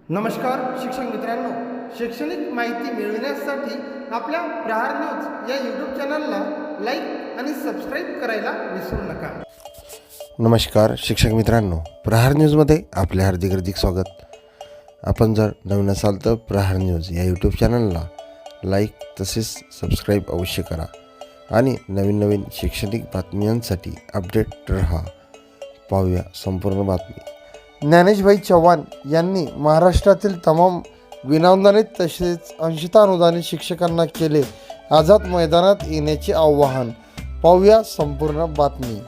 नमस्कार शिक्षक मित्रांनो, शैक्षणिक माहिती मिळविण्यासाठी आपल्या प्रहार न्यूज या यूट्यूब चॅनलला लाईक आणि सबस्क्राईब करायला विसरू नका. नमस्कार शिक्षक मित्रांनो, प्रहार न्यूजमध्ये आपले हार्दिक स्वागत. आपण जर नवीन असाल तर प्रहार न्यूज या यूट्यूब चॅनलला लाईक तसेच सबस्क्राईब अवश्य करा आणि नवीन शैक्षणिक बातम्यांसाठी अपडेट रहा. पाहूया संपूर्ण बातमी. ज्ञानेशभाई चव्हाण यांनी महाराष्ट्रातील तमाम विनाअनुदानित तसेच अंशतः अनुदानित शिक्षकांना केले आझाद मैदानात येण्याचे आवाहन. पाहूया संपूर्ण बातमी.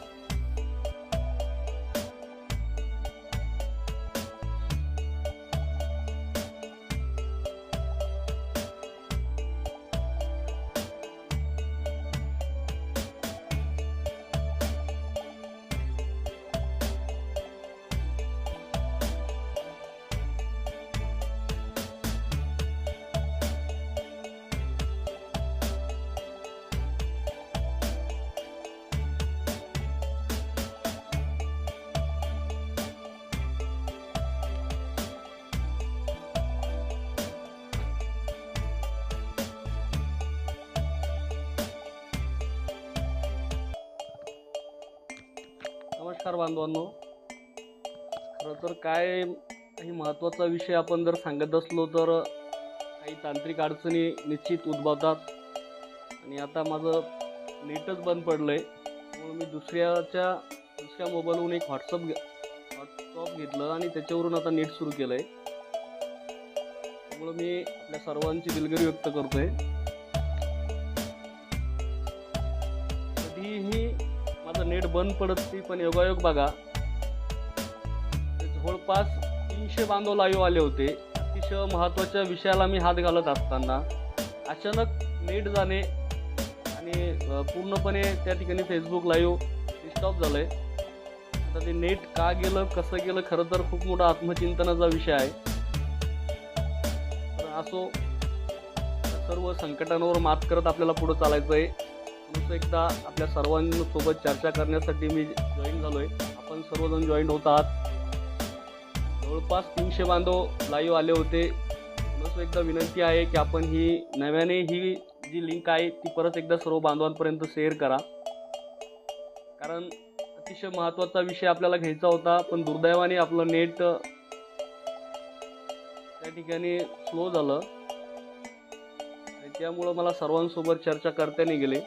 नमस्कार बांधवांनो, खरं तर काय काही महत्त्वाचा विषय आपण जर सांगत असलो तर काही तांत्रिक अडचणी निश्चित उद्भवतात. आणि आता माझं नेटच बंद पडलं आहे, त्यामुळे मी दुसऱ्या मोबाईलवरून एक व्हॉट्सअप घेतलं आणि त्याच्यावरून आता नेट सुरू केलं आहे. त्यामुळं मी आपल्या सर्वांची दिलगिरी व्यक्त करतो आहे. कधीही माझं नेट बंद पडत नाही, पण योगायोग बघा, जवळपास 300 बांधव लाईव्ह आले होते. अतिशय महत्त्वाच्या विषयाला मी हात घालत असताना अचानक नेट जाणे आणि पूर्णपणे त्या ठिकाणी फेसबुक लाईव्ह डिस्टॉप झालं आहे. आता ते नेट का गेलं, कसं गेलं, खरं तर खूप मोठा आत्मचिंतनाचा विषय आहे. तर असो, सर्व संकटांवर मात करत आपल्याला पुढं चालायचं आहे. पुन्हा एकदा आपल्या सर्वांसोबत चर्चा करण्यासाठी मी जॉईन झालो आहे. आपण सर्वजण जॉईन होत आहात. जवळपास 300 बांधव लाईव्ह आले होते. पुन्हा एकदा विनंती आहे की आपण ही जी लिंक आहे ती परत एकदा सर्व बांधवांपर्यंत शेअर करा, कारण अतिशय महत्त्वाचा विषय आपल्याला घ्यायचा होता. पण दुर्दैवाने आपलं नेट त्या ठिकाणी स्लो झालं आणि त्यामुळं मला सर्वांसोबत चर्चा करता नाही गेले.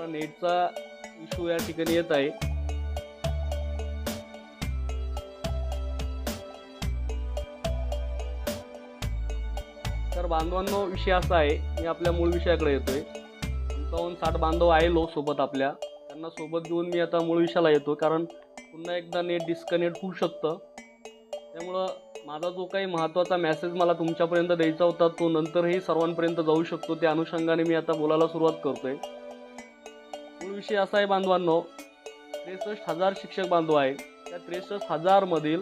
नेटचा इश्यू या ठिकाणी येत आहे. तर बांधवांनो, विषय असा आहे, मी आपल्या मूळ विषयाकडे येतोय. 59-60 बांधव आहे सोबत आपल्या, त्यांना सोबत घेऊन मी आता मूळ विषयाला येतो, कारण पुन्हा एकदा नेट डिस्कनेक्ट होऊ शकतं. त्यामुळं माझा जो काही महत्त्वाचा मेसेज मला तुमच्यापर्यंत द्यायचा होता तो नंतरही सर्वांपर्यंत जाऊ शकतो. त्या अनुषंगाने मी आता बोलायला सुरुवात करतोय. मूळ विषय असा आहे बांधवांनो, 63,000 शिक्षक बांधव आहे. त्या 63,000 मधील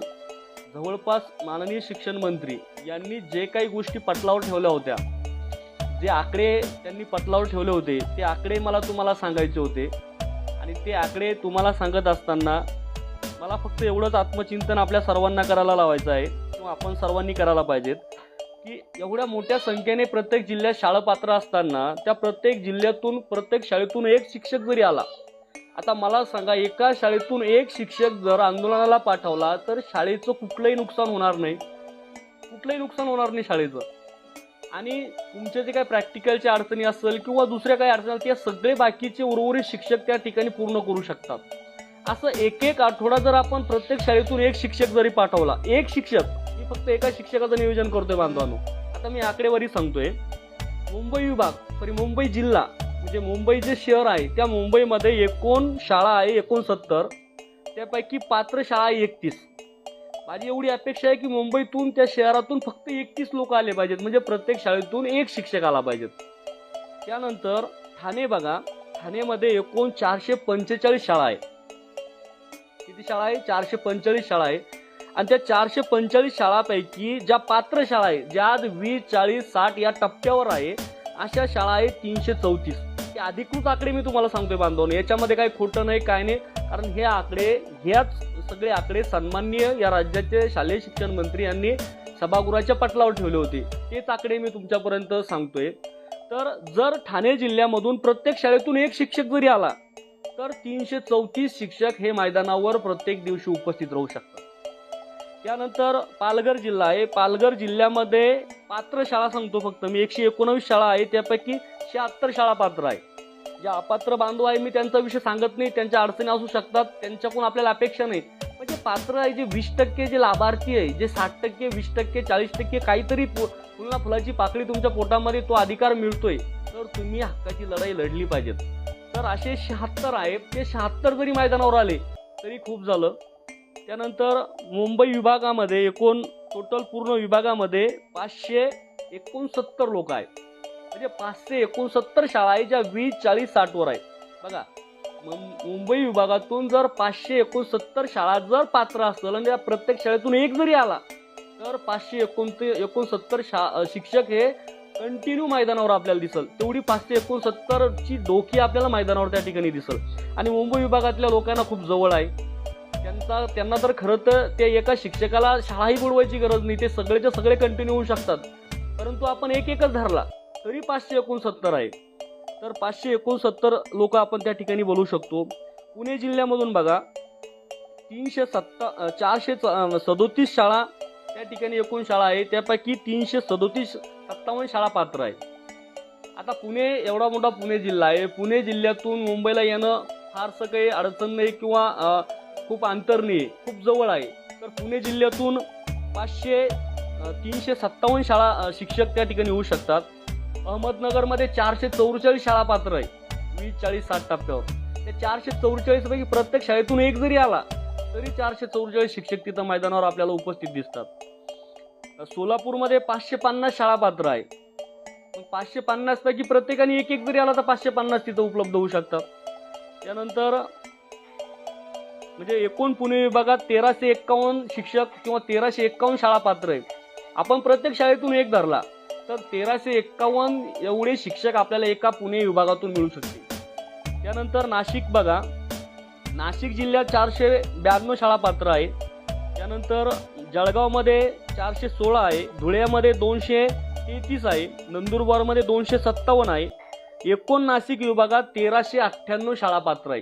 जवळपास माननीय शिक्षण मंत्री यांनी जे काही गोष्टी पटलावर ठेवल्या होत्या, जे आकडे त्यांनी पटलावर ठेवले होते, ते आकडे मला तुम्हाला सांगायचे होते. आणि ते आकडे तुम्हाला सांगत असताना मला फक्त एवढंच आत्मचिंतन आपल्या सर्वांना करायला लावायचं आहे, किंवा आपण सर्वांनी करायला पाहिजेत, की एवढ्या मोठ्या संख्येने प्रत्येक जिल्ह्यात शाळा पात्र असताना त्या प्रत्येक जिल्ह्यातून, प्रत्येक शाळेतून एक शिक्षक जरी आला, आता मला सांगा, एका शाळेतून एक शिक्षक जर आंदोलनाला पाठवला तर शाळेचं कुठलंही नुकसान होणार नाही, शाळेचं. आणि तुमचे जे काही प्रॅक्टिकलच्या अडचणी असेल किंवा दुसऱ्या काही अडचणी त्या सगळे बाकीचे उर्वरित शिक्षक त्या ठिकाणी पूर्ण करू शकतात. असं एक आठवडा जर आपण प्रत्येक शाळेतून एक शिक्षक जरी पाठवला, एक शिक्षक, मी फक्त एका शिक्षकाचं नियोजन करतोय बांधवांनो. आता मी आकडेवारी सांगतोय. मुंबई जिल्हा म्हणजे मुंबई जे शहर आहे, त्या मुंबईमध्ये एकूण शाळा आहे 69, त्यापैकी पात्र शाळा आहे 31. माझी एवढी अपेक्षा आहे की मुंबईतून, त्या शहरातून फक्त 31 लोक आले पाहिजेत, म्हणजे प्रत्येक शाळेतून एक शिक्षक आला पाहिजेत. त्यानंतर ठाणे बघा, ठाणेमध्ये एकूण 445 शाळा आहे. किती शाळा आहे? 445 शाळा आहे. आणि त्या 445 शाळांपैकी ज्या पात्र शाळा आहे, ज्या 20, 40, 60 या टप्प्यावर आहे, अशा शाळा आहे 334. हे अधिकृत आकडे मी तुम्हाला सांगतोय बांधवांनो, याच्यामध्ये काही खोटं नाही, काय नाही. कारण ह्याच सगळे आकडे सन्माननीय या राज्याचे शालेय शिक्षण मंत्री यांनी सभागृहाच्या पटलावर ठेवले होते. तेच आकडे मी तुमच्यापर्यंत सांगतोय. तर जर ठाणे जिल्ह्यामधून प्रत्येक शाळेतून एक शिक्षक जरी आला तर 334 शिक्षक हे मैदानावर प्रत्येक दिवशी उपस्थित राहू शकतात. त्यानंतर पालघर जिल्हा आहे. पालघर जिल्ह्यामध्ये पात्र शाळा सांगतो फक्त मी, 119 शाळा आहे, त्यापैकी 76 शाळा पात्र आहे. ज्या अपात्र बांधव आहे मी त्यांचा विषय सांगत नाही, त्यांच्या अडचणी असू शकतात, त्यांच्याकडून आपल्याला अपेक्षा नाही. म्हणजे पात्र आहे जे 20% जे लाभार्थी आहे, जे 60%, 20%, 40% काहीतरी फुलना फुलाची पाकळी तुमच्या पोटामध्ये तो अधिकार मिळतोय, तर तुम्ही हक्काची लढाई लढली पाहिजेत. तर असे 76 आहे, ते 76 जरी मैदानावर आले तरी खूप झालं. त्यानंतर मुंबई विभागामध्ये टोटल पूर्ण विभागामध्ये 569 लोक आहेत. म्हणजे 569 शाळा आहे ज्या 20, 40, 60 वर आहेत. बघा, मुंबई विभागातून जर 569 शाळा जर पात्र असेल आणि या प्रत्येक शाळेतून एक जरी आला तर 569 शिक्षक हे कंटिन्यू मैदानावर आपल्याला दिसल. तेवढी 569ची डोकी आपल्याला मैदानावर त्या ठिकाणी दिसल. आणि मुंबई विभागातल्या लोकांना खूप जवळ आहे. त्यांना तर खरं तर त्या एका शिक्षकाला शाळाही बुडवायची गरज नाही, ते सगळेच्या सगळे कंटिन्यू होऊ शकतात. परंतु आपण एकच धरला तरी 569 आहे. तर 569 लोक आपण त्या ठिकाणी बोलू शकतो. पुणे जिल्ह्यामधून बघा 437 शाळा त्या ठिकाणी एकूण शाळा आहे, त्यापैकी 357 शाळा पात्र आहे. आता पुणे एवढा मोठा पुणे जिल्हा आहे, पुणे जिल्ह्यातून मुंबईला येणं फारसं काही अडचण नाही किंवा खूप अंतर नाही, खूप जवळ आहे. तर पुणे जिल्ह्यातून 357 शाळा शिक्षक त्या ठिकाणी होऊ शकतात. अहमदनगरमध्ये 444 शाळा पात्र आहे 20, 40, 60 टप्प्यावर. त्या 444 पैकी प्रत्येक शाळेतून एक जरी आला तरी 444 शिक्षक तिथं मैदानावर आपल्याला उपस्थित दिसतात. सोलापूरमध्ये 550 शाळा पात्र आहे. 550 पैकी प्रत्येकाने एक जरी आला तर 550 तिथं उपलब्ध होऊ शकतात. त्यानंतर म्हणजे एकूण पुणे विभागात 1351 शिक्षक किंवा 1351 शाळा पात्र आहेत. आपण प्रत्येक शाळेतून एक धरला तर 1351 एवढे शिक्षक आपल्याला एका पुणे विभागातून मिळू शकते. त्यानंतर नाशिक बघा, नाशिक जिल्ह्यात 492 शाळा पात्र आहे. त्यानंतर जळगावमध्ये 416 आहे, धुळ्यामध्ये 233 आहे, नंदुरबारमध्ये 257 आहे. एकूण नाशिक विभागात 1398 शाळा पात्र आहे.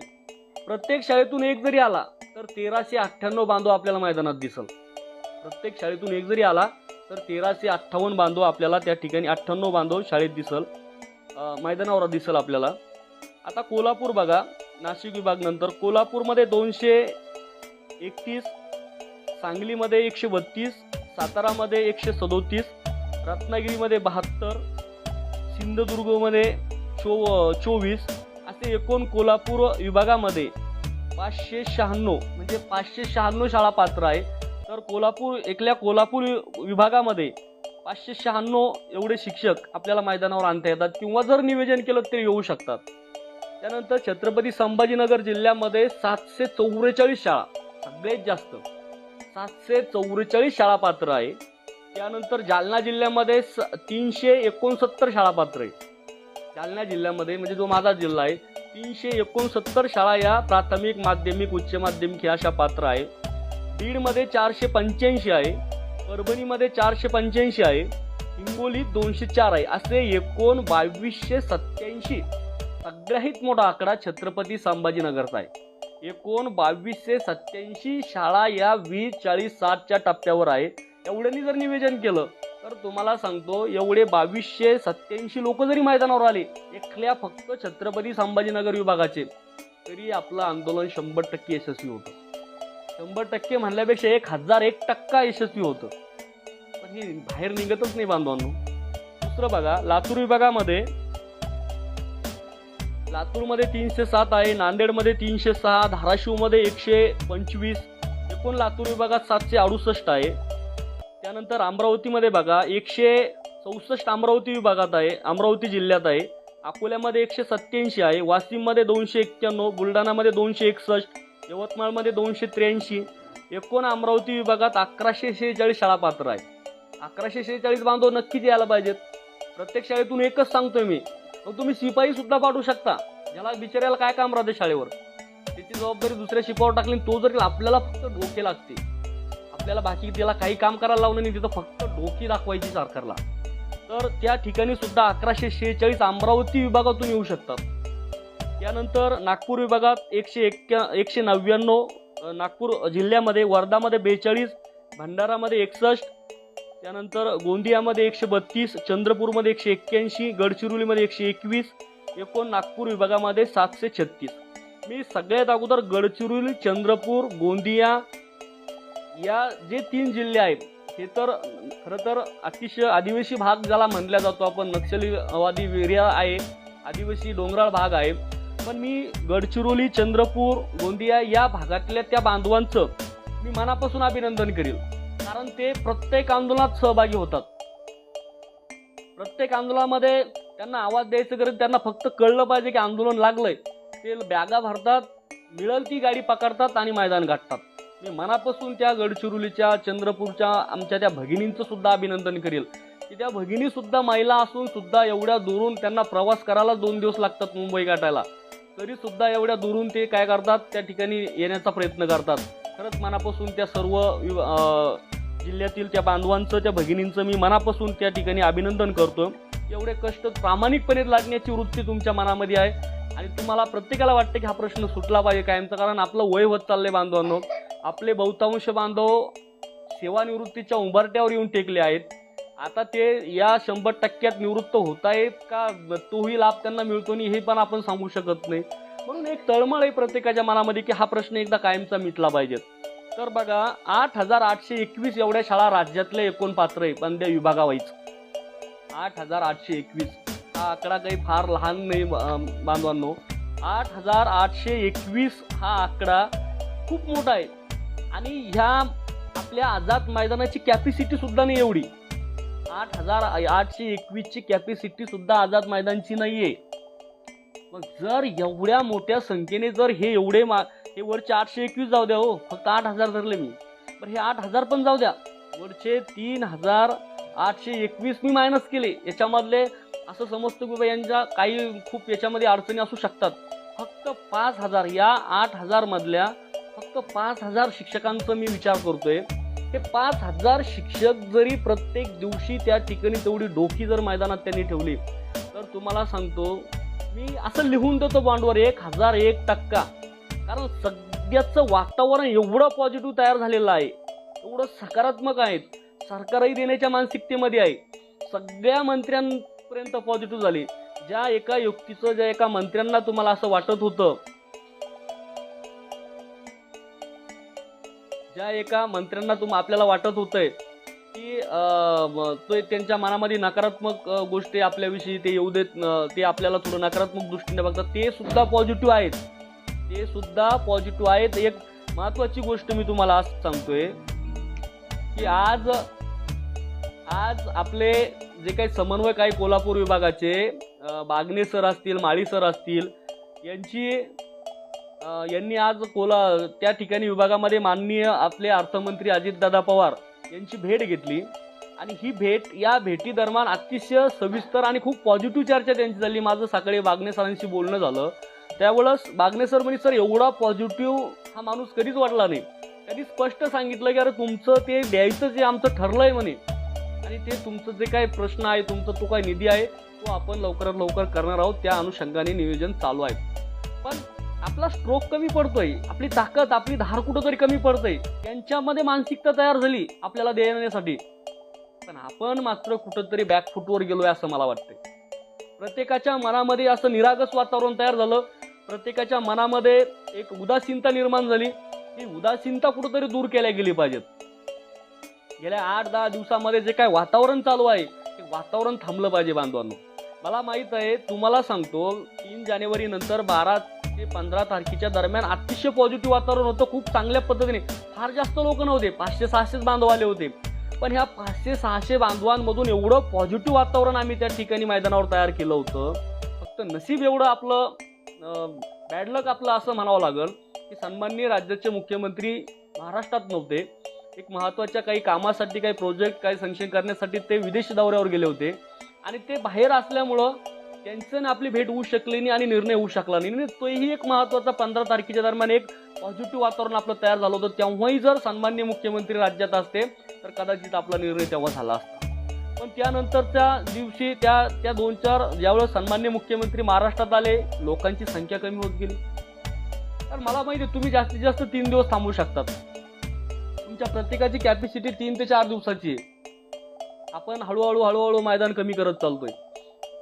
प्रत्येक शाळेतून एक जरी आला तर 1398 बांधव आपल्याला मैदानात दिसल. प्रत्येक शाळेतून एक जरी आला तर 1358 बांधव आपल्याला त्या ठिकाणी 98 बांधव शाळेत दिसल, मैदानावर दिसल आपल्याला. आता कोल्हापूर बघा, नाशिक विभाग नंतर कोल्हापूरमध्ये 231, सांगलीमध्ये 132, सातारामध्ये 137, रत्नागिरीमध्ये 72, सिंधुदुर्गमध्ये 24 असे एकूण कोल्हापूर विभागामध्ये 596 म्हणजे 596 शाळा पात्र आहे. तर कोल्हापूर विभागामध्ये 596 एवढे शिक्षक आपल्याला मैदानावर आणता येतात किंवा जर नियोजन केलं ते येऊ शकतात. त्यानंतर छत्रपती संभाजीनगर जिल्ह्यामध्ये 744 शाळा, सगळ्यात जास्त 744 शाळा पात्र आहे. त्यानंतर जालना जिल्ह्यामध्ये 369 शाळा पात्र आहे. जालना जिल्ह्यामध्ये म्हणजे जो माझा जिल्हा आहे 369 शाळा या प्राथमिक, माध्यमिक, उच्च माध्यमिक ह्या अशा पात्र आहे. बीडमध्ये 485 आहे, परभणीमध्ये 485 आहे, हिंगोलीत 204 आहे. असे एकूण 2287 सगळ्यात मोठा आकडा छत्रपती संभाजीनगरचा आहे. एकूण 2287 शाळा या 20, 40, 60च्या टप्प्यावर आहे. एवढ्यांनी जर नियोजन केलं तर तुम्हाला सांगतो एवढे 2287 लोक जरी मैदानावर आले एकल्या फक्त छत्रपती संभाजीनगर विभागाचे, तरी आपलं आंदोलन 100% यशस्वी होतं. 100% म्हणल्यापेक्षा 1001% यशस्वी होतं. पण हे बाहेर निघतच नाही बांधवांनो. दुसरं बघा, लातूर विभागामध्ये लातूरमध्ये 307 आहे, नांदेडमध्ये 306, धाराशिवमध्ये 125, एकूण लातूर विभागात 768 आहे. त्यानंतर अमरावतीमध्ये बघा 164 अमरावती विभागात आहे, अमरावती जिल्ह्यात आहे. अकोल्यामध्ये 187 आहे, वाशिममध्ये 291, बुलढाणामध्ये 261, यवतमाळमध्ये 283. एकूण अमरावती विभागात 1146 शाळा पात्र आहे. 1146 बांधव नक्कीच यायला पाहिजेत. प्रत्येक शाळेतून एकच सांगतोय मी. मग तुम्ही शिपाई सुद्धा पाठवू शकता, ज्याला बिचाऱ्याला काय काम राहते शाळेवर. त्याची जबाबदारी दुसऱ्या शिपावर टाकली, तो जर आपल्याला फक्त डोके लागते, आपल्याला बाकी त्याला काही काम करायला लावलं नाही, तिथं फक्त डोकी दाखवायची सरकारला, तर त्या ठिकाणी सुद्धा 1146 अमरावती विभागातून येऊ शकतात. त्यानंतर नागपूर विभागात 199, नागपूर जिल्ह्यामध्ये वर्धामध्ये 42, भंडारामध्ये 61, त्यानंतर गोंदियामध्ये 132, चंद्रपूरमध्ये 181, गडचिरोलीमध्ये 121, एकूण नागपूर विभागामध्ये 736. मी सगळ्यात अगोदर गडचिरोली, चंद्रपूर, गोंदिया या जे 3 जिल्हे आहेत हे तर खरं तर अतिशय आदिवासी भाग ज्याला म्हणला जातो आपण, नक्षलवादी एरिया आहे, आदिवासी डोंगराळ भाग आहे. पण मी गडचिरोली, चंद्रपूर, गोंदिया या भागातल्या त्या बांधवांचं मी मनापासून अभिनंदन करेल, कारण ते प्रत्येक आंदोलनात सहभागी होतात. प्रत्येक आंदोलनामध्ये त्यांना आवाज द्यायचं गरज, त्यांना फक्त कळलं पाहिजे की आंदोलन लागलंय, ते बॅगा भरतात, मिळेल ती गाडी पकडतात आणि मैदान गाठतात. मी मनापासून त्या गडचिरोलीच्या, चंद्रपूरच्या आमच्या त्या भगिनींचं सुद्धा अभिनंदन करेल की त्या भगिनी सुद्धा महिला असून सुद्धा एवढ्या दूरून त्यांना प्रवास करायला 2 दिवस लागतात मुंबई गाठायला, तरी सुद्धा एवढ्या दूरून ते काय करतात, त्या ठिकाणी येण्याचा प्रयत्न करतात. खरंच मनापासून त्या सर्व जिल्ह्यातील त्या बांधवांचं, त्या भगिनींचं मी मनापासून त्या ठिकाणी अभिनंदन करतो. एवढे कष्ट प्रामाणिकपणे लादण्याची वृत्ती तुमच्या मनामध्ये आहे आणि तुम्हाला प्रत्येकाला वाटतं की हा प्रश्न सुटला पाहिजे कायमचा, कारण आपलं वय होत चाललंय बांधवांनो. आपले बहुतांश बांधव सेवानिवृत्तीच्या उंबरट्यावर येऊन टेकले आहेत. आता ते या 100% निवृत्त होत आहेत का, तोही लाभ त्यांना मिळतो नाही हे पण आपण सांगू शकत नाही. म्हणून एक तळमळ आहे प्रत्येकाच्या मनामध्ये की हा प्रश्न एकदा कायमचा मिटला पाहिजे. तर बघा 8821 एवढ्या शाळा राज्यातल्या एकूण पात्र आहे, पण त्या विभागावाईज 8821 हा आकडा काही फार लहान नाही बांधवांनो. 8821 हा आकडा खूप मोठा आहे आणि ह्या आपल्या आझाद मैदानाची कॅपॅसिटी सुद्धा नाही एवढी. 8821 ची कॅपॅसिटी सुद्धा आझाद मैदानची नाहीये. मग जर एवढ्या मोठ्या संख्येने जर हे एवढे हे वरचे 821 जाऊ द्या हो, फक्त 8000 धरले मी, पण हे 8000 पण जाऊ द्या, वरचे 3821 मी मायनस केले. याच्यामधले असं समजतं की बाबा यांच्या काही खूप याच्यामध्ये अडचणी असू शकतात. फक्त 5000 या 8000 मधल्या फक्त 5000 शिक्षकांचा मी विचार करतोय. हे 5000 शिक्षक जरी प्रत्येक दिवशी त्या ठिकाणी तेवढी डोकी जर मैदानात त्यांनी ठेवली तर तुम्हाला सांगतो मी असं लिहून देतो बॉन्डवर 1001%, कारण सध्याचं वातावरण एवढं पॉझिटिव्ह तयार झालेलं आहे, एवढं सकारात्मक आहे, सरकारही देण्याच्या मानसिकतेमध्ये आहे, सगळ्या मंत्र्यांपर्यंत पॉझिटिव्ह झाली. ज्या एका युक्तीचं, ज्या एका मंत्र्यांना तुम्हाला असं वाटत होतं, ज्या एका मंत्र्यांना आपल्याला वाटत होतंय की तो त्यांच्या मनामध्ये नकारात्मक गोष्टी आपल्याविषयी ते येऊ देत, ते आपल्याला थोडं नकारात्मक दृष्टीने बघतात, ते सुद्धा पॉझिटिव्ह आहेत, ते सुद्धा पॉझिटिव्ह आहेत. एक महत्त्वाची गोष्ट मी तुम्हाला आज सांगतोय की आज आपले जे काही समन्वयक आहे कोल्हापूर विभागाचे, बागणे सर असतील, माळी सर असतील, यांनी आज त्या ठिकाणी विभागामध्ये माननीय आपले अर्थमंत्री अजितदादा पवार यांची भेट घेतली आणि ही भेट, या भेटी दरम्यान अतिशय सविस्तर आणि खूप पॉझिटिव्ह चर्चा त्यांची झाली. माझं सकाळी बागणे सरांशी बोलणं झालं, त्यावेळेस बागणे सर म्हणे सर एवढा पॉझिटिव्ह हा माणूस कधीच वाटला नाही. त्यांनी स्पष्ट सांगितलं की अरे तुमचं ते द्यायचं जे आमचं ठरलंय म्हणे, आणि ते तुमचं जे काही प्रश्न आहे, तुमचा तो काही निधी आहे तो आपण लवकरात लवकर करणार आहोत, त्या अनुषंगाने नियोजन चालू आहे. पण आपला स्ट्रोक कमी पडतोय, आपली ताकद, आपली धार कुठंतरी कमी पडतंय, त्यांच्यामध्ये मानसिकता तयार झाली आपल्याला देण्यासाठी, पण आपण मात्र कुठंतरी बॅकफुटवर गेलोय असं मला वाटतंय. प्रत्येकाच्या मनामध्ये असं निरागस वातावरण तयार झालं, प्रत्येकाच्या मनामध्ये एक उदासीनता निर्माण झाली. ही उदासीनता कुठंतरी दूर केल्या गेली पाहिजेत. गेल्या 8-10 दिवसामध्ये जे काय वातावरण चालू आहे ते वातावरण थांबलं पाहिजे बांधवांनो. मला माहित आहे, तुम्हाला सांगतो 3 जानेवारी नंतर 12 ते 15 तारखेच्या दरम्यान अतिशय पॉझिटिव्ह वातावरण होतं, खूप चांगल्या पद्धतीने. फार जास्त लोक नव्हते, 500-600 बांधव आले होते, पण ह्या 500-600 बांधवांमधून एवढं पॉझिटिव्ह वातावरण आम्ही त्या ठिकाणी मैदानावर तयार केलं होतं. फक्त नशीब एवढं आपलं बॅड लक आपलं असं म्हणावं लागेल की सन्माननीय राज्याचे मुख्यमंत्री महाराष्ट्रात नव्हते. एक महत्त्वाच्या काही कामासाठी, काही प्रोजेक्ट, काही सँक्शन करण्यासाठी ते विदेशी दौऱ्यावर गेले होते आणि ते बाहेर असल्यामुळं त्यांचं आणि आपली भेट होऊ शकली नाही आणि निर्णय होऊ शकला नाही. आणि तोही एक महत्त्वाचा 15 तारखेच्या दरम्यान एक पॉझिटिव्ह वातावरण आपलं तयार झालं होतं. तेव्हाही जर सन्माननीय मुख्यमंत्री राज्यात असते तर कदाचित आपला निर्णय तेव्हा झाला असता. पण त्यानंतरच्या दिवशी त्या 2-4 ज्यावेळेस सन्माननीय मुख्यमंत्री महाराष्ट्रात आले, लोकांची संख्या कमी होत गेली. तर मला माहिती आहे तुम्ही जास्तीत जास्त 3 दिवस थांबू शकतात. तुमच्या प्रत्येकाची कॅपॅसिटी 3 ते 4 दिवसाची आहे. आपण हळूहळू मैदान कमी करत चालतोय.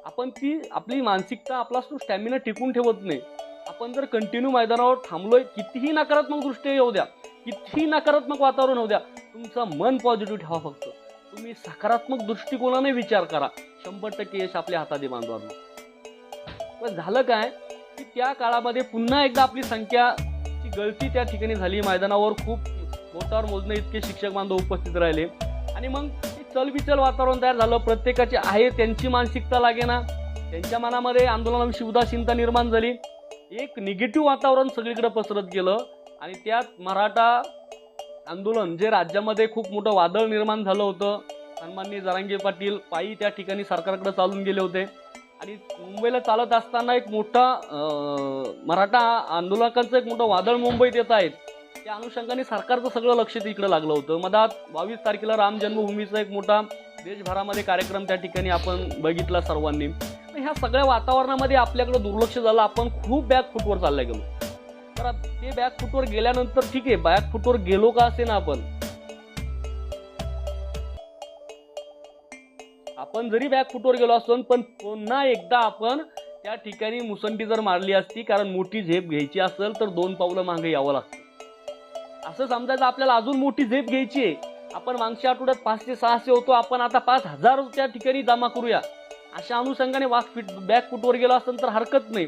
आपण ती आपली मानसिकता, आपला तो स्टॅमिना टिकून ठेवत नाही. आपण जर कंटिन्यू मैदानावर थांबलोय, कितीही नकारात्मक दृष्टी येऊ द्या, कितीही नकारात्मक वातावरण होऊ द्या, तुमचं मन पॉझिटिव्ह ठेवा. फक्त तुम्ही सकारात्मक दृष्टिकोनाने विचार करा. 100% यश आपल्या हातात आहे बांधवांनो. पण झालं काय की त्या काळामध्ये पुन्हा एकदा आपली संख्याची गळती त्या ठिकाणी झाली. मैदानावर खूप बोटावर मोजणे इतके शिक्षक बांधव उपस्थित राहिले आणि मग चलबिचल वातावरण तयार झालं. प्रत्येकाची आहे त्यांची मानसिकता लागेना, त्यांच्या मनामध्ये आंदोलनाविषयी उदासीनता निर्माण झाली. एक निगेटिव्ह वातावरण सगळीकडे पसरत गेलं आणि त्यात मराठा आंदोलन जे राज्यामध्ये खूप मोठं वादळ निर्माण झालं होतं. सन्माननीय जरांगे पाटील पायी त्या ठिकाणी सरकारकडे चालून गेले होते आणि मुंबईला चालत असताना एक मोठा मराठा आंदोलकांचं एक मोठं वादळ मुंबईत येत आहेत. त्या अनुषंगाने सरकारचं सगळं लक्ष तिकडे लागलं होतं. मधात 22 तारखेला राम जन्मभूमीचा एक मोठा देशभरामध्ये कार्यक्रम त्या ठिकाणी आपण बघितला सर्वांनी. ह्या सगळ्या वातावरणामध्ये आपल्याकडे दुर्लक्ष झालं. आपण खूप बॅक फुटवर चालले गेलो. तर ते बॅक फुटवर गेल्यानंतर ठीक आहे, बॅक फुटवर गेलो का असे ना, आपण जरी बॅक फुटवर गेलो असतो पण पुन्हा एकदा आपण त्या ठिकाणी मुसंडी जर मारली असती, कारण मोठी झेप घ्यायची असेल तर 2 पावलं मागे यावं लागतं. असं समजायचं आपल्याला अजून मोठी झेप घ्यायची आहे. आपण मागच्या आठवड्यात 500-600 होतो, आपण आता 5000 त्या ठिकाणी जमा करूया, अशा अनुषंगाने बॅक फुटवर गेलो असेल तर हरकत नाही.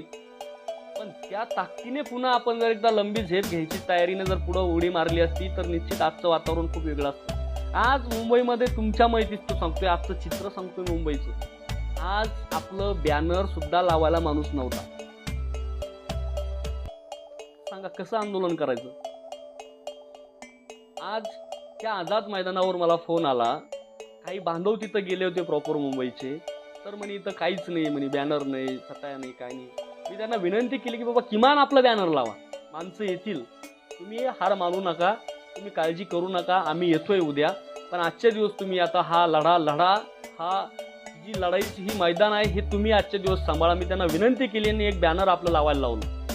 पण त्या ताकदीने पुन्हा आपण जर एकदा लंबी झेप घ्यायची तयारीने जर पुढे उडी मारली असती तर निश्चित आजचं वातावरण खूप वेगळं असतं. आज मुंबईमध्ये तुमच्या माहितीच सांगतोय, आजचं चित्र सांगतोय मुंबईचं. आज आपलं बॅनर सुद्धा लावायला माणूस नव्हता. सांगा कसं आंदोलन करायचं. आज त्या आझाद मैदानावर मला फोन आला, काही बांधव तिथं गेले होते प्रॉपर मुंबईचे, तर म्हणे इथं काहीच नाही, म्हणे बॅनर नाही, सटाया नाही, काय नाही. मी त्यांना विनंती केली की बाबा किमान आपलं बॅनर लावा, माणसं येतील, तुम्ही हार मानू नका, तुम्ही काळजी करू नका, आम्ही येतोय उद्या, पण आजच्या दिवस तुम्ही आता हा लढा हा जी लढाईची ही मैदान आहे हे तुम्ही आजच्या दिवस सांभाळा. मी त्यांना विनंती केली आणि एक बॅनर आपलं लावायला लावलं.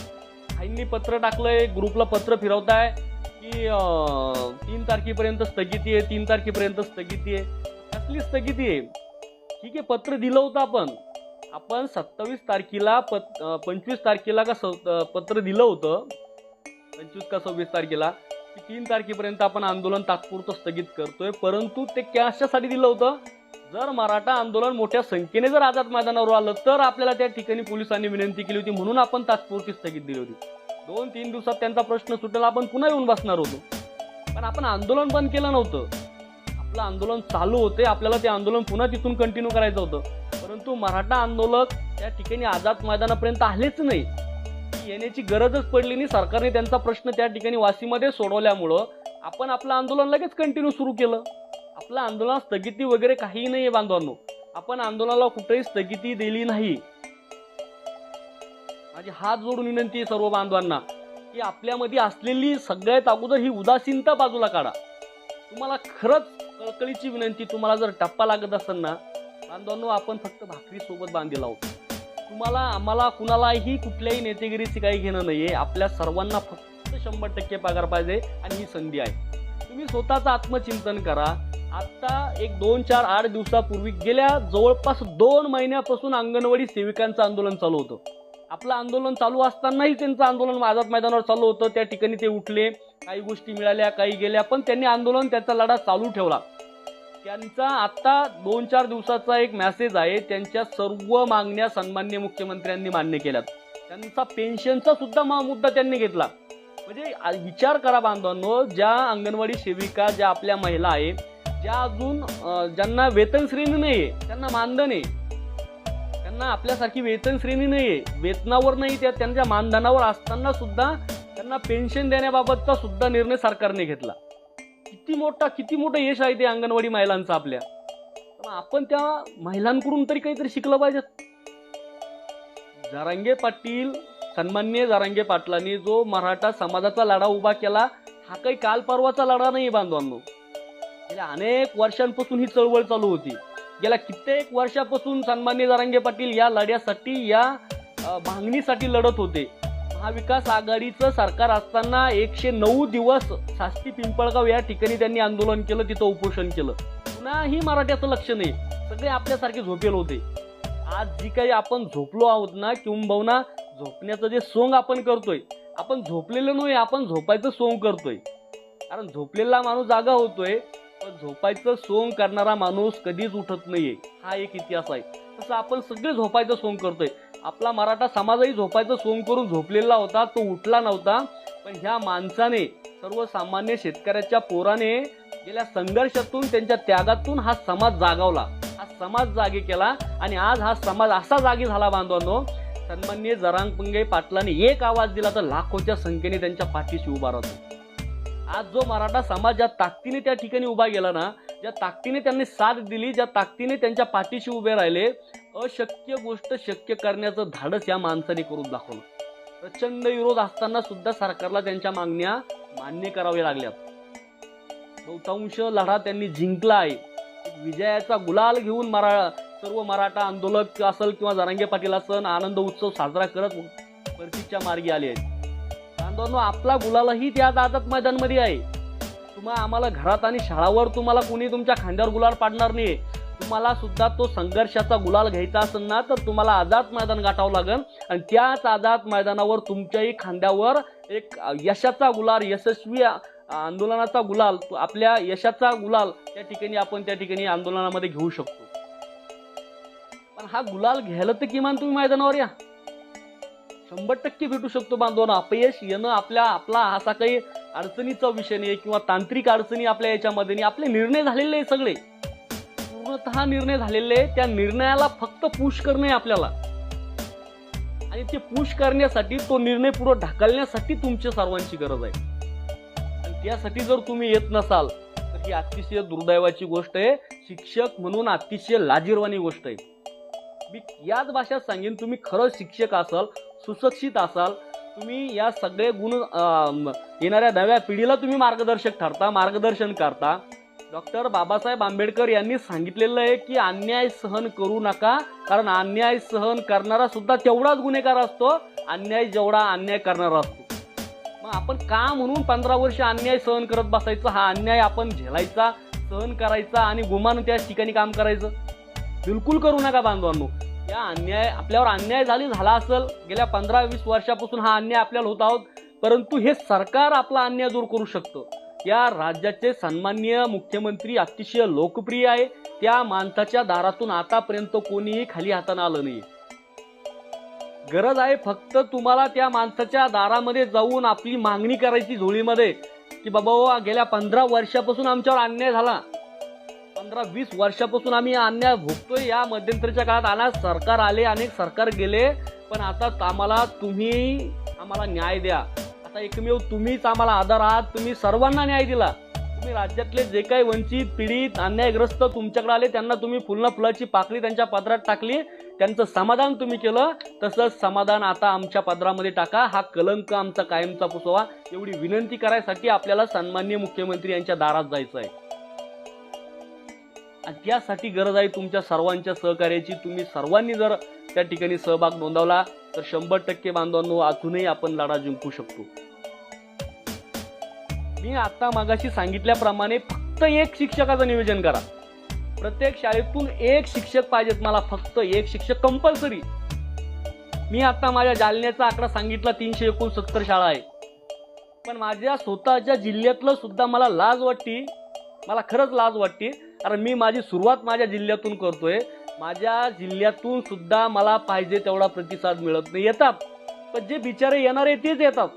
काहींनी पत्र टाकलंय, ग्रुपला पत्र फिरवताय की 3 तारखेपर्यंत स्थगिती आहे, 3 तारखेपर्यंत स्थगिती आहे. कसली स्थगिती आहे? ठीक आहे, पत्र दिलं होतं आपण 27 तारखेला 25 तारखेला का पत्र दिलं होतं, 25 का 26 तारखेला, की 3 तारखेपर्यंत आपण आंदोलन तात्पुरतं स्थगित करतोय. परंतु ते कशासाठी दिलं होतं? जर मराठा आंदोलन मोठ्या संख्येने जर आझाद मैदानावर आलं तर आपल्याला त्या ठिकाणी पोलिसांनी विनंती केली होती, म्हणून आपण तात्पुरती स्थगित दिली होती. 2-3 दिवसात त्यांचा प्रश्न सुटेल, आपण पुन्हा येऊन बसणार होतो. पण आपण आंदोलन बंद केलं नव्हतं, आपलं आंदोलन चालू होते, आपल्याला ते आंदोलन पुन्हा तिथून कंटिन्यू करायचं होतं. परंतु मराठा आंदोलक त्या ठिकाणी आझाद मैदानापर्यंत आलेच नाही, येण्याची गरजच पडली नाही. सरकारने त्यांचा प्रश्न त्या ठिकाणी वाशीमध्ये सोडवल्यामुळं आपण आपलं आंदोलन लगेच कंटिन्यू सुरू केलं. आपलं आंदोलन स्थगिती वगैरे काही नाही आहे बांधवांनो, आपण आंदोलनाला कुठेही स्थगिती दिली नाही. माझी हात जोडून विनंती आहे सर्व बांधवांना की आपल्यामध्ये असलेली सगळ्यात अगोदर ही उदासीनता बाजूला काढा. तुम्हाला खरंच कळकळीची विनंती, तुम्हाला जर टप्पा लागत असेल ना बांधवांनो, आपण फक्त भाकरी सोबत बांधलेला आहोत. तुम्हाला आम्हाला कुणालाही कुठल्याही नेतेगिरीची काही घेणं नाहीये. आपल्या सर्वांना फक्त 100% पगार पाहिजे आणि ही संधी आहे. तुम्ही स्वतःचं आत्मचिंतन करा. आता एक 2-4-8 दिवसापूर्वी गेल्या जवळपास 2 महिन्यापासून अंगणवाडी सेविकांचं आंदोलन चालू होतं. आपलं आंदोलन चालू असतानाही त्यांचं आंदोलन आझाद मैदानावर चालू होतं. त्या ठिकाणी ते उठले, काही गोष्टी मिळाल्या, काही गेल्या, पण त्यांनी आंदोलन, त्याचा लढा चालू ठेवला. त्यांचा आता 2-4 दिवसाचा एक मेसेज आहे, त्यांच्या सर्व मागण्या सन्माननीय मुख्यमंत्र्यांनी मान्य केल्यात. त्यांचा पेन्शनचा सुद्धा मुद्दा त्यांनी घेतला. म्हणजे विचार करा बांधवांनो, ज्या अंगणवाडी सेविका, ज्या आपल्या महिला आहे, ज्या अजून ज्यांना वेतन श्रेणी नाही आहे, त्यांना मानधन आहे, त्यांना आपल्यासारखी वेतन श्रेणी नाही आहे, वेतनावर नाही, त्यांच्या मानधनावर असताना सुद्धा त्यांना पेन्शन देण्याबाबतचा सुद्धा निर्णय सरकारने घेतला. किती मोठं यश आहे ते अंगणवाडी महिलांचं आपल्या. आपण त्या महिलांकडून तरी काहीतरी शिकलं पाहिजे. जरांगे पाटील, सन्माननीय जरांगे पाटलांनी जो मराठा समाजाचा लढा उभा केला हा काही काल परवाचा लढा नाही बांधवांनो. गेल्या अनेक वर्षांपासून ही चळवळ चालू होती. गेल्या कित्येक वर्षापासून सन्माननीय जरांगे पाटील या लढ्यासाठी, या मागणीसाठी लढत होते. महाविकास आघाडीचं सरकार असताना 109 दिवस सास्ती पिंपळगाव या ठिकाणी त्यांनी आंदोलन केलं, तिथं उपोषण केलं. पुन्हाही मराठ्याचं लक्ष नाही, सगळे आपल्यासारखे झोपेल होते. आज जी काही आपण झोपलो आहोत ना, किंबहुना झोपण्याचं जे सोंग आपण करतोय, आपण झोपलेलं नाही, आपण झोपायचं सोंग करतोय. कारण झोपलेला माणूस जागा होतोय, पण झोपायचं सोंग करणारा माणूस कधीच उठत नाहीये, हा एक इतिहास आहे. तसं आपण सगळे झोपायचं सोंग करतोय. आपला मराठा समाजही झोपायचं सोंग करून झोपलेला होता, तो उठला नव्हता. पण ह्या माणसाने, सर्वसामान्य शेतकऱ्याच्या पोराने गेल्या संघर्षातून, त्यांच्या त्यागातून हा समाज जागवला, हा समाज जागे केला. आणि आज हा समाज असा जागी झाला बांधवांनो, सन्माननीय जरांगे पाटलांनी एक आवाज दिला तर लाखोच्या संख्येने त्यांच्या पाठीशी उभा राहतो. आज जो मराठा समाज ज्या ताकदीने त्या ठिकाणी उभा गेला ना, ज्या ताकदीने त्यांनी साथ दिली, ज्या ताकदीने त्यांच्या पाठीशी उभे राहिले, अशक्य गोष्ट शक्य करण्याचं धाडस या माणसाने करून दाखवलं. प्रचंड विरोध असताना सुद्धा सरकारला त्यांच्या मागण्या मान्य कराव्या लागल्यात. बहुतांश लढा त्यांनी जिंकला आहे. विजयाचा गुलाल घेऊन सर्व मराठा आंदोलक असेल किंवा जरांगे पाटील असेल, आनंद उत्सव साजरा करत परतीच्या मार्गी आले आहेत. बांधवांनो, आपला गुलालही त्या आझाद मैदानमध्ये आहे. आम्हाला घरात आणि शाळावर तुम्हाला कोणी तुमच्या खांद्यावर गुलाल पाडणार नाही. तुम्हाला सुद्धा तो संघर्षाचा गुलाल घ्यायचा असेल ना, तर तुम्हाला आझाद मैदान गाठावं लागेल. आणि त्याच आझाद मैदानावर तुमच्याही खांद्यावर एक यशाचा गुलाल, यशस्वी आंदोलनाचा गुलाल, आपल्या यशाचा गुलाल त्या ठिकाणी आपण त्या ठिकाणी आंदोलनामध्ये घेऊ शकतो. पण हा गुलाल घ्यायला तर किमान तुम्ही मैदानावर या. 100% भेटू शकतो बांधवांनो. अपयश येणं आपला असा काही अडचणीचा विषय नाही किंवा तांत्रिक अडचणी आपल्या याच्यामध्ये नाही. आपले निर्णय झालेले आहे, सगळे पूर्णतः निर्णय झालेले. त्या निर्णयाला फक्त पुश करणे आपल्याला, आणि ते पुश करण्यासाठी, तो निर्णय पुढे ढकलण्यासाठी तुमच्या सर्वांची गरज आहे. आणि त्यासाठी जर तुम्ही येत नसाल तर ही अतिशय दुर्दैवाची गोष्ट आहे. शिक्षक म्हणून अतिशय लाजिरवाणी गोष्ट आहे. मी याच भाषेत सांगेन, तुम्ही खरं शिक्षक असाल, सुशिक्षित असाल, तुम्ही या सगळे गुण येणाऱ्या नव्या पिढीला तुम्ही मार्गदर्शन करता. डॉक्टर बाबासाहेब आंबेडकर यांनी सांगितलेलं आहे की अन्याय सहन करू नका, कारण अन्याय सहन करणारा सुद्धा तेवढाच गुन्हेगार असतो अन्याय जेवढा अन्याय करणारा असतो. मग आपण का म्हणून 15 वर्ष अन्याय सहन करत बसायचं? हा अन्याय आपण झेलायचा, सहन करायचा आणि गुमान त्या ठिकाणी काम करायचं? बिलकुल करू नका बांधवांनो. या आपल्यावर अन्याय झाला असेल, गेल्या 15-20 वर्षापासून हा अन्याय आपल्याला होत आहोत, परंतु हे सरकार आपला अन्याय दूर करू शकतं. या राज्याचे सन्माननीय मुख्यमंत्री अतिशय लोकप्रिय आहे. त्या माणसाच्या दारातून आतापर्यंत कोणीही खाली हाताने आलं नाही. गरज आहे फक्त तुम्हाला त्या माणसाच्या दारामध्ये जाऊन आपली मागणी करायची झोळीमध्ये, की बाबा गेल्या 15 वर्षापासून आमच्यावर अन्याय झाला, 15-20 वर्षापासून आम्ही अन्याय भोगतोय. या मध्यंतरीच्या काळात अनेक सरकार आले, अनेक सरकार गेले, पण आता तुम्ही आम्हाला न्याय द्या. आता एकमेव तुम्हीच आम्हाला आधार आहात. तुम्ही सर्वांना न्याय दिला. तुम्ही राज्यातले जे काही वंचित, पीडित, अन्यायग्रस्त तुमच्याकडे आले, त्यांना तुम्ही फुलाची पाकळी त्यांच्या पदरात टाकली, त्यांचं समाधान तुम्ही केलं. तसंच समाधान आता आमच्या पदरामध्ये टाका. हा कलंक आमचा कायमचा पुसवा. एवढी विनंती करायसाठी आपल्याला सन्माननीय मुख्यमंत्री यांच्या दारात जायचं आहे. आणि त्यासाठी गरज आहे तुमच्या सर्वांच्या सहकार्याची. तुम्ही सर्वांनी जर त्या ठिकाणी सहभाग नोंदवला तर 100% बांधवांनो, अजूनही आपण लढा जिंकू शकतो. मी आता मागाशी सांगितल्याप्रमाणे फक्त एक शिक्षकाचं नियोजन करा. प्रत्येक शाळेतून एक शिक्षक पाहिजेत मला, फक्त एक शिक्षक कंपल्सरी. मी आता माझ्या जालन्याचा आकडा सांगितला, 369 शाळा आहे. पण माझ्या स्वतःच्या जिल्ह्यातलं सुद्धा मला लाज वाटते, मला खरंच लाज वाटते. कारण मी माझी सुरुवात माझ्या जिल्ह्यातून करतोय. माझ्या जिल्ह्यातून सुद्धा मला पाहिजे तेवढा प्रतिसाद मिळत नाही. येतात, पण जे बिचारे येणारे तेच येतात.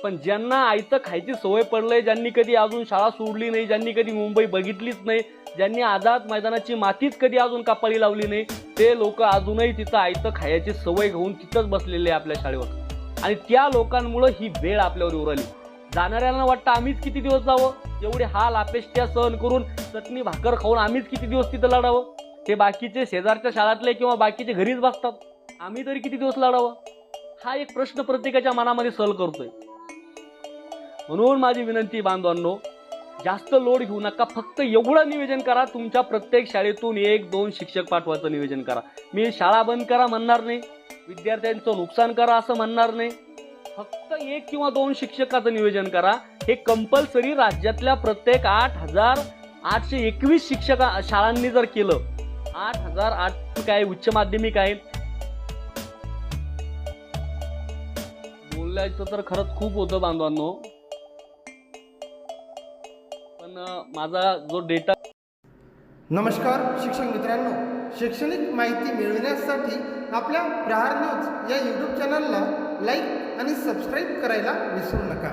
पण ज्यांना आयतं खायची सवय पडलंय, ज्यांनी कधी अजून शाळा सोडली नाही, ज्यांनी कधी मुंबई बघितलीच नाही, ज्यांनी आझाद मैदानाची मातीच कधी अजून कपाळी लावली नाही, ते लोक अजूनही तिथं आयतं खायची सवय घेऊन तिथंच बसलेले आहे आपल्या शाळेवर. आणि त्या लोकांमुळे ही वेळ आपल्यावर येऊ राहिली. जाणाऱ्यांना वाटतं आम्हीच किती दिवस जावं, एवढे हाल अपेष्टा सहन करून, चटणी भाकर खाऊन आम्हीच किती दिवस तिथं लढावं. हे बाकीचे शेजारच्या शाळातले किंवा बाकीचे घरीच बसतात. आम्ही तरी किती दिवस लढावं, हा एक प्रश्न प्रत्येकाच्या मनामध्ये सल करतोय. म्हणून माझी विनंती बांधवांनो, जास्त लोड घेऊ नका. फक्त एवढं नियोजन करा, तुमच्या प्रत्येक शाळेतून 1-2 शिक्षक पाठवायचं नियोजन करा. मी शाळा बंद करा म्हणणार नाही, विद्यार्थ्यांचं नुकसान करा असं म्हणणार नाही. फक्त 1 किंवा 2 शिक्षकाचं नियोजन करा. हे कंपल्सरी राज्यातल्या प्रत्येक 8,821 शाळांनी जर केलं, 8,008 काय उच्च माध्यमिक आहे, बोलायचं तर खरंच खूप होतं बांधवांनो, पण माझा जो डेटा. नमस्कार शिक्षक मित्रांनो, शैक्षणिक माहिती मिळविण्यासाठी आपल्या प्रहार न्यूज या यूट्यूब चॅनलला लाईक आणि सबस्क्राईब करायला विसरू नका.